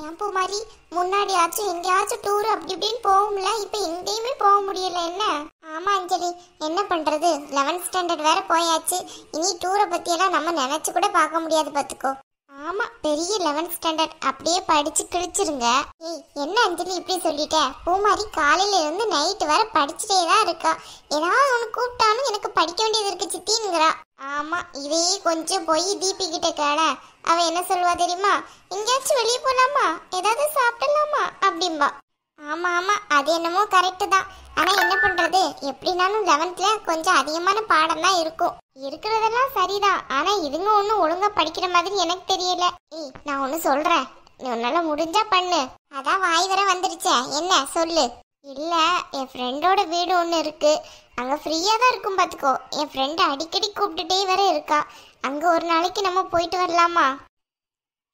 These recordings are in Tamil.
ஏன் பூமாரி, முன்னாடியாச்சும் எங்கேயாச்சும் டூர் அப்படி இப்படின்னு போகும்ல, இப்ப எங்கேயுமே போக முடியல என்ன? ஆமா அஞ்சலி, என்ன பண்றது, 11th ஸ்டாண்டர்ட் வேற போயாச்சு. இனி டூரை பத்தி எல்லாம் நம்ம நினைச்சு கூட பார்க்க முடியாது பாத்துக்கோ. ஆமா, பெரிய 11th ஸ்டாண்டர்ட் அப்படியே படிச்சு கிழிச்சிருங்க. ஏய், என்ன அஞ்சலி இப்படி சொல்லிட்ட? பூமாரி காலையில இருந்து நைட் வர படிச்சுட்டே தான் இருக்கா. ஏதாவது ஒன்று கூப்பிட்டாலும் எனக்கு படிக்க வேண்டியது இருக்கு சித்தின்னுங்கிறா. ஆமா, இதையே கொஞ்சம் போய் தீபி கிட்ட கேள. அவ என்ன சொல்லுவா தெரியுமா? எங்கேயாச்சும் வெளியே போலாமா, ஏதாவது சாப்பிடலாமா அப்படிம்பா. ஆமா ஆமா, அது என்னமோ கரெக்டு தான். ஆனா என்ன பண்றது, எப்படினாலும் 11th கொஞ்சம் அதிகமான பாடம் தான் இருக்கும். இருக்கிறதெல்லாம் சரிதான், ஆனா இதுங்க ஒன்னும் ஒழுங்கா படிக்கிற மாதிரி எனக்கு தெரியல. ஏய், நான் ஒண்ணு சொல்றேன், நீ உன்னால முடிஞ்சா பண்ணு. அதான் வாய் வர வந்துருச்சே, என்ன சொல்லு. இல்ல, என் ஃப்ரெண்டோட வீடு ஒண்ணு இருக்கு, அங்க ஃப்ரீயா தான் இருக்கும் பாத்துக்கோ. என் ஃப்ரெண்ட் அடிக்கடி கூப்பிட்டுட்டே வர இருக்கா. அங்க ஒரு நாளைக்கு நம்ம போயிட்டு வரலாமா?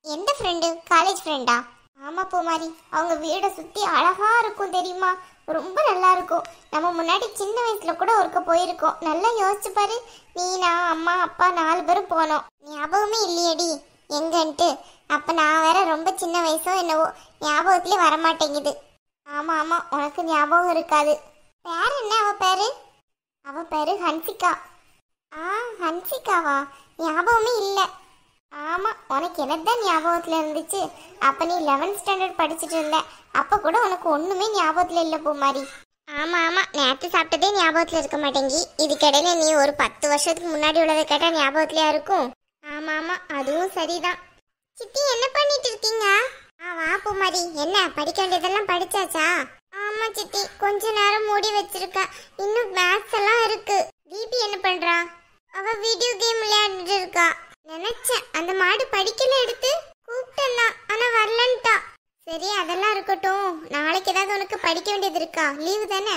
எந்த ஃப்ரெண்டு? காலேஜ் ஃப்ரெண்டா? ஆமா பூமாரி, அவங்க வீடை சுத்தி அழகா இருக்கும் தெரியுமா, ரொம்ப நல்லா இருக்கும். நம்ம முன்னாடி சின்ன வயசுல கூட ஒருக்க போயிருக்கோம். நல்லா யோசிச்சு பாரு, நீ நான் அம்மா அப்பா 4 பேரும் போனோம். ஞாபகமே இல்லையடி எங்கன்ட்டு. அப்ப நான் வேற ரொம்ப சின்ன வயசோ என்னவோ, ஞாபகத்திலே வரமாட்டேங்குது. ஆமா ஆமா, உனக்கு ஞாபகம் இருக்காது. பேர் என்ன அவ பேரு? அவ பேரு ஹன்சிகா. ஹன்சிகாவா? ஞாபகமே இல்லை. ஆமா, உனக்கு என்னதான் ஞாபகத்துல இருந்துச்சு? அப்ப நீ 11th ஸ்டாண்டர்ட் படிச்சுட்டு இருந்த, அப்ப கூட உனக்கு ஒண்ணுமே ஞாபகத்துல இல்ல பூமாரி. ஆமா ஆமா, நேற்று சாப்பிட்டதே ஞாபகத்துல இருக்க மாட்டேங்கி, இதுக்கிடையில நீ ஒரு 10 வருஷத்துக்கு முன்னாடி உள்ளதை கேட்டா ஞாபகத்துலயா இருக்கும்? ஆமா ஆமா, அதுவும் சரிதான். சித்தி என்ன பண்ணிட்டு இருக்கீங்க? வா பூமாரி, என்ன படிக்க வேண்டியதெல்லாம் படிச்சாச்சா? ஆமா சித்தி, கொஞ்ச நேரம் மூடி வச்சிருக்கேன், இன்னும் மேத்ஸ் எல்லாம் இருக்கு. தீபி என்ன பண்றா? அவ வீடியோ கேம் விளையாடிட்டு இருக்கா. நினைச்சேன் அந்த மாடு படிக்கல, எடுத்து கூப்பிட்டேன்னா ஆனா வரலன்ட்டா. சரி, அதெல்லாம் இருக்கட்டும். நாளைக்கு ஏதாவது உனக்கு படிக்க வேண்டியது இருக்கா? லீவு தானே?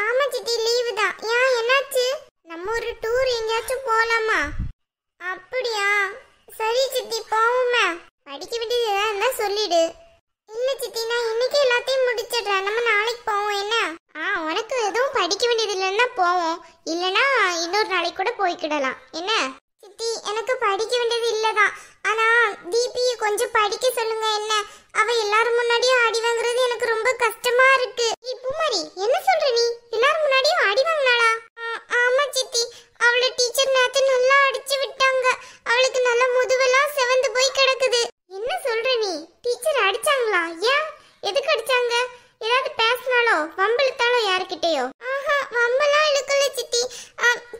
ஆமா சித்தி, லீவு தான். ஏன், என்னாச்சு? நம்ம ஒரு டூர் எங்கேயாச்சும் போலாமா? அப்படியா? சரி சித்தி, போவோமே. படிக்க வேண்டியது ஏதாவது இருந்தா சொல்லிடு. இல்ல சித்தி, நான் இன்னைக்கு எல்லாத்தையும் முடிச்சிடுறேன், நம்ம நாளைக்கு போவோம் என்ன? உனக்கு எதுவும் படிக்க வேண்டியது இல்லைன்னா போவோம், இல்லைன்னா இன்னொரு நாளைக்கு கூட போய்க்கிடலாம் என்ன? சித்தி, எனக்கு படிக்க வேண்டியது இல்லதான், ஆனா தீபியை கொஞ்சம் படிக்க சொல்லுங்க என்ன? அவ எல்லாரும் முன்னாடியும் அடி வாங்குறது எனக்கு ரொம்ப கஷ்டமா இருக்கு. பூமாரி, என்ன சொல்ற நீ? எல்லாரும் முன்னாடியும் அடி வாங்கினாளா? ஆமா சித்தி, அவளை டீச்சர் நேத்து நல்லா அடிச்சு விட்டாங்க. அவளுக்கு நல்ல முதுவெல்லாம் செவந்து போய் கிடக்குது. என்ன சொல்ற நீ? டீச்சர் அடிச்சாங்களா? ஏன், எதுக்கு அடிச்சாங்க? ஏதாவது பேசினாலோ, வம்பிழுத்தாலோ யாருக்கிட்டயோ? வம்பெல்லாம் இழுக்கல சித்தி.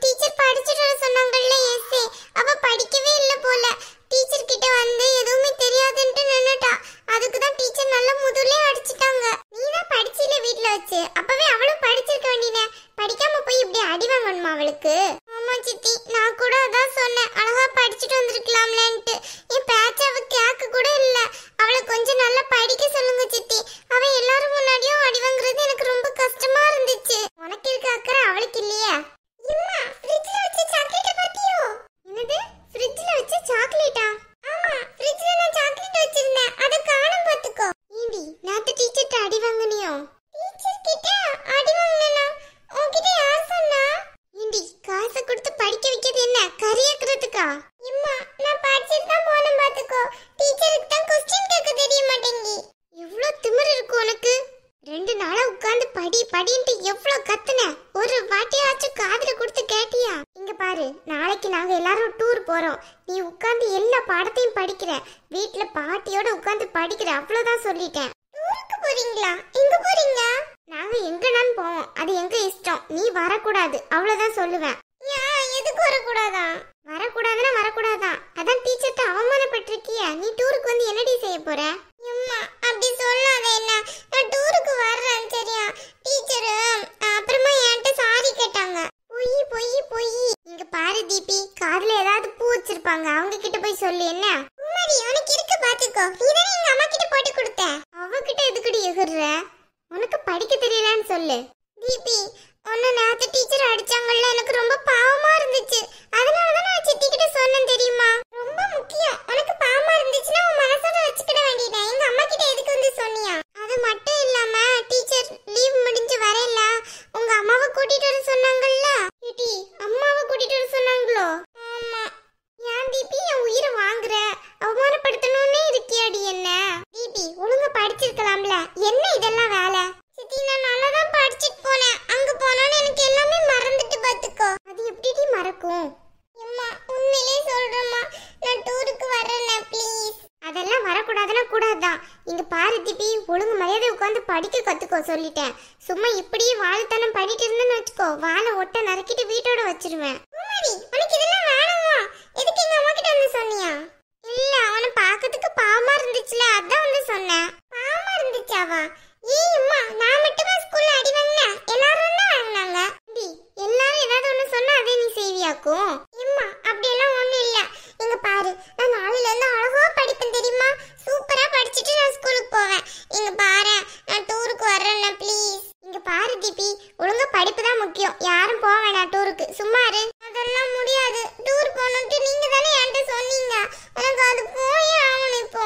டீச்சர் படிச்சுட்டு வர சொன்னாங்கல்ல எஸ்ஏ, அவ படிக்கவே இல்லை போல. டீச்சர் கிட்ட வந்து எதுவுமே தெரியாதுன்ட்டு நின்னுட்டா. அதுக்கு தான் டீச்சர் நல்ல முதுலே அடிச்சிட்டாங்க. நீ தான் படிச்சில வீட்ல வச்சு, அப்பவே அவளும் படிச்சிருக்க வேண்டியனே. படிக்காம போய் இப்படி அடி வாங்கணுமா அவளுக்கு? ஆமா சித்தி, நான் கூட அதான் சொன்னேன், அழகா படிச்சுட்டு வந்திருக்கலாம்லன்ட்டு. என் பேச்ச அவ கேட்க கூட இல்ல. அவளை கொஞ்சம் நல்லா படிக்க சொல்லுங்க சித்தி. அவ எல்லாரும் முன்னாடியும் அடி வாங்குறது எனக்கு ரொம்ப கஷ்டமா இருந்துச்சு. உனக்கு இருக்க அக்கறை அவளுக்கு இல்லையா? அம்மா, ஃப்ரிட்ஜ்ல வச்ச சாக்லேட் பாத்தியோ? என்னது, ஃப்ரிட்ஜ்ல வச்ச சாக்லேட்டா? ஆமா, ஃப்ரிட்ஜ்ல நான் சாக்லேட் வச்சிருந்தேன், அத காணோம் பாத்துக்கோ. ஏண்டி, நேத்து டீச்சர்ட்ட அடி வாங்குனியோ? டீச்சர் கிட்ட அடி வாங்குனேனா? உன்கிட்ட யார் சொன்னா? ஏண்டி, காசை கொடுத்து படிக்க வைக்கிறது என்ன, கறியாக்குறதுக்கா? அம்மா, நான் படிச்சிட்டு தான் போனேன் பாத்துக்கோ. டீச்சருக்கு தான் क्वेश्चन கேட்க தெரிய மாட்டேங்கி. எவ்வளவு திமிரு இருக்கு உனக்கு? 2 நாளா உட்கார்ந்து படி படின்ட்டு எவ்வளவு கத்துன, ஒரு வாட்டியாச்சும் காதுல கொடுத்து கேட்டியா? இங்க பாரு, நாளைக்கு நாங்க எல்லாரும் டூர் போறோம். நீ உட்கார்ந்து எல்லா பாடத்தையும் படிக்கிற, வீட்ல பாட்டியோட உட்கார்ந்து படிக்கிற, அவ்வளவுதான் சொல்லிட்டேன். டூருக்கு போறீங்களா? எங்க போறீங்க? நாங்க எங்கனாலும் போவோம், அது எங்க இஷ்டம். நீ வரக்கூடாது, அவ்வளவுதான் சொல்லுவேன். எதுக்கு வரக்கூடாதா? வரக்கூடாதுன்னா வரக்கூடாதான். அதான் டீச்சர்ட்ட அவமானப்பட்டிருக்கிய. நீ டூருக்கு வந்து என்னடி செய்ய போற? அம்மா, அப்படி சொல்லாத என்ன. நான் டூருக்கு வர்றேன் சரியா? டீச்சர் அப்புறமா என்கிட்ட சாரி கேட்டாங்க. பொய் பொய் பொய். இங்க பாரு தீபி, காதுல ஏதாவது பூ வச்சிருப்பாங்க, அவங்க கிட்ட போய் சொல்லு என்ன? உமாரி, உனக்கு இருக்க பாத்துக்கோ. நீதானே எங்க அம்மா கிட்ட போட்டு கொடுத்த. அவகிட்ட எதுக்குடி எகுற? உனக்கு படிக்க தெரியலன்னு சொல்லு. தீபி, உன்னை நேத்து டீச்சர் அடிச்சாங்கல்ல, எனக்கு ரொம்ப பாவமா இருந்துச்சு. அதனாலதான் நான் சித்தி கிட்ட சொன்னேன் தெரியுமா? ரொம்ப முக்கியம், உனக்கு பாவமா இருந்துச்சுன்னா உன் மனசோட வச்சுக்கிட வேண்டியதா. எங்க அம்மா கிட்ட எதுக்கு வந்து சொன்னியா? அது மட்டும் இல்லாம டீச்சர் லீவ் முடிஞ்சு வரல, உங்க அம்மாவை கூட்டிட்டு வர சொன்னாங்கல்ல. ஏடி, அம்மாவை கூட்டிட்டு வர சொன்னாங்களோ? ஆமா. ஏன் தீபி என் உயிரை வாங்குற? அவமானப்படுத்தணும்னே இருக்கியாடி என்ன? தீபி, தீபி, ஒழுங்கு மரியாதை உட்காந்து படிக்க கத்துக்கோ சொல்லிட்டேன். சும்மா இப்படியே வாழைத்தனம் பண்ணிட்டு இருந்தேன்னு வச்சுக்கோ, வாழை ஒட்ட நறுக்கிட்டு வீட்டோட வச்சிருவேன். உனக்கு இதெல்லாம் வேணாமா? எதுக்கு எங்க அம்மா கிட்ட வந்து சொன்னியா? இல்ல, அவனை பாக்கிறதுக்கு பாவமா இருந்துச்சுல, அதான் வந்து சொன்னேன். பாவமா இருந்துச்சாவா? ஏய் அம்மா, நான் மட்டுமா ஸ்கூல்ல அடி வாங்கினேன்? எல்லாரும் தான் வாங்கினாங்க. எல்லாரும் ஏதாவது ஒண்ணு சொன்னா அதே நீ செய்வியாக்கும்? அம்மா அப்படியெல்லாம் ஒண்ணும் இல்ல. இங்க பாரு, நான் நாளையில இருந்து அழகா படிப்பேன் தெரியுமா? சூப்பரா படிச்சுட்டு நான் ஸ்கூலுக்கு போவேன். இங்க பாரு, நான் டூருக்கு வர்றேன் ப்ளீஸ். இங்க பாரு தீபி, ஒழுங்கா படிப்பு தான் முக்கியம். யாரும் போக வேண்டாம் டூருக்கு, சும்மா இரு. அதெல்லாம் முடியாது. டூர் போகணும்ட்டு நீங்க தானே என்கிட்ட சொன்னீங்க. எனக்கு அது போயே ஆகணும். இப்போ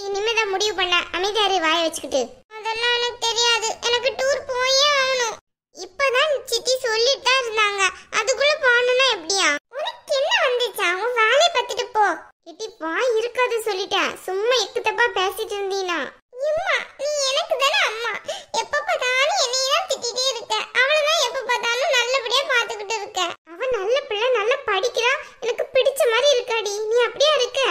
இனிமேதான் முடிவு பண்ண. அமைதியாரு, வாய வச்சுக்கிட்டு. அதெல்லாம் எனக்கு தெரியாது. எனக்கு டூர் போயே ஆகணும். இப்பதான் சித்தி சொல்லிட்டு தான் இருந்தாங்க. அதுக்குள்ள போகணும்னா எப்படியா? உனக்கு என்ன வந்துச்சா? உன் வேலையை பார்த்துட்டு போ. கிட்டி வாய் இருக்காது சொல்லிட்டேன். சும்மா எக்கு தப்பா பேசிட்டு இருந்தீனா? அம்மா, நீ எனக்கு தானே அம்மா. எப்ப பார்த்தாலும் என்னையதான் திட்டிட்டே இருக்க. அவளதான் எப்ப பார்த்தாலும் நல்லபடியா பாத்துக்கிட்டு இருக்க. அவ நல்ல பிள்ளை, நல்லா படிக்கிறா, எனக்கு பிடிச்ச மாதிரி இருக்காடி. நீ அப்படியே இருக்க.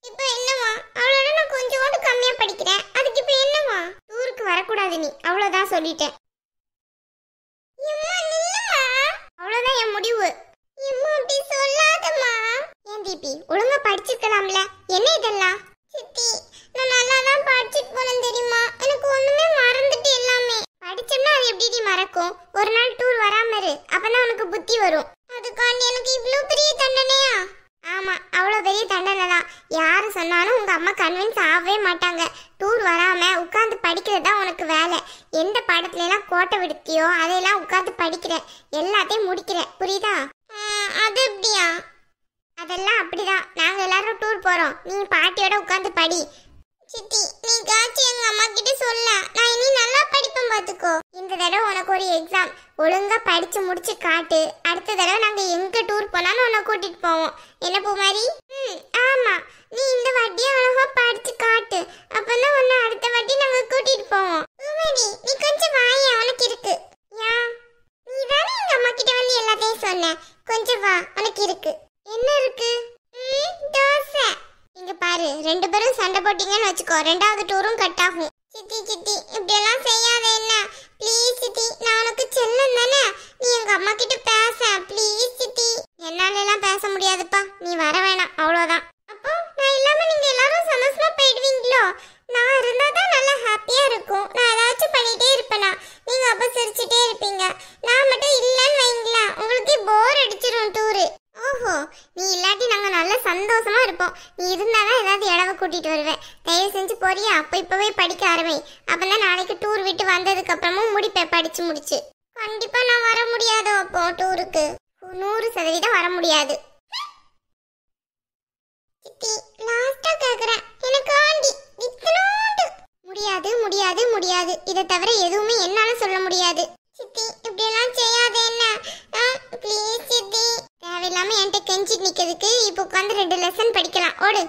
இப்ப என்னவா? அவளோட நான் கொஞ்சோண்டு கம்மியா படிக்கிறேன். அதுக்கு இப்ப என்னவா? டூருக்கு வரக்கூடாது நீ, அவ்வளவுதான் சொல்லிட்டேன். அவ்வளவுதான் என் முடிவு. அப்படி சொல்லாதம்மா. ஏன் தீபி, ஒழுங்கா படிச்சிருக்கலாம்ல? என்ன இதெல்லாம்? சித்தி, நான் நல்லா தான் படிச்சிட்டு போனேன் தெரியுமா? எனக்கு ஒண்ணுமே மறந்துட்டு எல்லாமே. படிச்சோம்னா அது எப்படி மறக்கும்? ஒரு நாள் டூர் வராம இரு, அப்பதான் உனக்கு புத்தி வரும். அதுக்காண்டி எனக்கு இவ்வளவு பெரிய தண்டனையா? ஆமா, அவ்வளவு பெரிய தண்டனை தான். யாரு சொன்னாலும் உங்க அம்மா கன்வின்ஸ் ஆகவே மாட்டாங்க. டூர் வராம உட்கார்ந்து படிக்கிறது தான் உனக்கு வேலை. எந்த பாடத்துல எல்லாம் கோட்டை விடுத்தியோ அதையெல்லாம் உட்கார்ந்து படிக்கிறேன், எல்லாத்தையும் முடிக்கிறேன். புரியுதா? அது எப்படியா? அதெல்லாம் அப்படிதான். நாங்க எல்லாரும் டூர் போறோம், நீ பாட்டியோட உட்கார்ந்து படி. சித்தி, நீ காட்சி எங்க அம்மா கிட்ட சொல்ல. நான் இனி நல்லா படிப்பேன் பாத்துக்கோ. இந்த தடவை உனக்கு ஒரு எக்ஸாம், ஒழுங்கா படிச்சு முடிச்சு காட்டு. அடுத்த தடவை நாங்க எங்க டூர் போனாலும் உன்னை கூட்டிட்டு போவோம். என்ன பூமாரி? ஆமா, நீ இந்த வாட்டியே அழகா படிச்சு காட்டு. அப்பதான் உன்னை அடுத்த வாட்டி நாங்க கூட்டிட்டு போவோம். பூமாரி, நீ கொஞ்சம் வாயா, உனக்கு இருக்கு. ஏன்? நீ தானே எங்க அம்மா கிட்ட வந்து எல்லாத்தையும் சொன்ன. கொஞ்சம் வா, உனக்கு இருக்கு. என்ன இருக்கு? தோசை. இங்க பாரு, ரெண்டு பேரும் சண்டை போட்டீங்கன்னு வச்சுக்கோ, ரெண்டாவது டூரும் கட் ஆகும். சித்தி சித்தி, இப்படி எல்லாம் செய்யாத என்ன? ப்ளீஸ் சித்தி, நான் உனக்கு செல்லம் தானே. நீ எங்க அம்மா கிட்ட பேச ப்ளீஸ் சித்தி. என்னால எல்லாம் பேச முடியாதுப்பா, நீ வர வேணாம், அவ்வளவுதான். அப்போ நான் இல்லாம நீங்க எல்லாரும் சந்தோஷமா போயிடுவீங்களோ? நான் இருந்தா தான் நல்லா ஹாப்பியா இருக்கும். நான் ஏதாச்சும் பண்ணிட்டே இருப்பேனா, நீங்க அப்ப சிரிச்சுட்டே இருப்பீங்க. நான் மட்டும் இல்லன்னு வைங்களேன், உங்களுக்கு போர் அடிச்சிடும் டூரு. ஓஹோ, நீ இல்லாட்டி நாங்க நல்லா சந்தோஷமா இருப்போம். நீ இருந்தாதான் ஏதாவது இடவை கூட்டிட்டு வருவேன். தயவு செஞ்சு போறியா? அப்ப இப்பவே படிக்க ஆரம்பி. அப்பதான் நாளைக்கு டூர் விட்டு வந்ததுக்கு அப்புறமும் முடிப்பேன் படிச்சு முடிச்சு. கண்டிப்பா நான் வர முடியாது. அப்போ டூருக்கு 100% வர முடியாது. சித்தி, லாஸ்டா கேக்குறேன், எனக்கு ஆண்டி இத்தனோண்டு. முடியாது முடியாது முடியாது, இதை தவிர எதுவுமே என்னால சொல்ல முடியாது. சித்தி, இப்படி எல்லாம் செய்யாத என்ன? ப்ளீஸ் சித்தி. தேவையில்லாம என்கிட்ட கெஞ்சிட்டு நிக்கிறதுக்கு இப்ப உட்காந்து 2 லெசன் படிக்கலாம். ஓடு.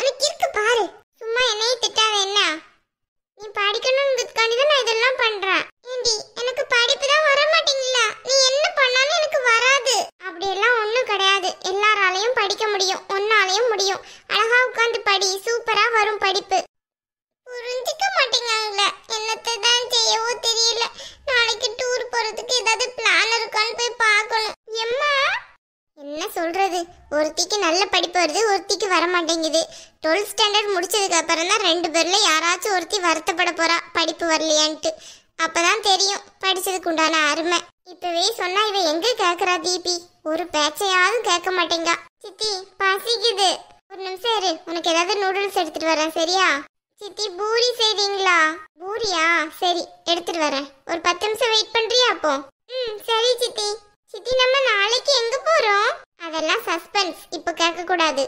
உனக்கு இருக்கு பாரு. சும்மா என்னையே திட்டாத என்ன? நீ படிக்கணும்ன்றதுக்காண்டி தான் நான் இதெல்லாம் பண்றேன். ஏண்டி, எனக்கு படிப்பு தான் வர மாட்டேங்குல. நீ என்ன பண்ணாலும் எனக்கு வராது. அப்படியெல்லாம் ஒண்ணும் கிடையாது. எல்லாராலையும் படிக்க முடியும், ஒன்னாலையும் முடியும். அழகா உட்காந்து படி, சூப்பரா வரும் படிப்பு. புரிஞ்சிக்க மாட்டேங்காங்களே, என்னத்தை தான் செய்யவோ தெரியல. நாளைக்கு டூர் போறதுக்கு ஏதாவது பிளான் இருக்கான்னு போய் பார்க்கணும். எம்மா, என்ன சொல்றது? ஒருத்திக்கு நல்ல படிப்பு வருது, ஒருத்திக்கு வர மாட்டேங்குது. 12th ஸ்டாண்டர்ட் முடிச்சதுக்கு அப்புறம் தான் 2 பேர்ல யாராச்சும் ஒருத்தி வருத்தப்பட போறா படிப்பு வரலையான்ட்டு. அப்பதான் தெரியும் படிச்சதுக்கு உண்டான அருமை. இப்பவே சொன்னா இவ எங்க கேக்குறா தீபி? ஒரு பேச்சையாவது கேட்க மாட்டேங்கா. சித்தி, பசிக்குது. ஒரு நிமிஷம் இரு, உனக்கு ஏதாவது நூடுல்ஸ் எடுத்துட்டு வரேன், சரியா? சித்தி, பூரி செய்றீங்களா? பூரியா? சரி, எடுத்துட்டு வரேன். ஒரு 10 நிமிஷம் வெயிட் பண்றியா? அப்போ சரி சித்தி. சித்தி, நம்ம நாளைக்கு எங்க போறோம்? அதெல்லாம் சஸ்பென்ஸ், இப்போ கேட்க கூடாது.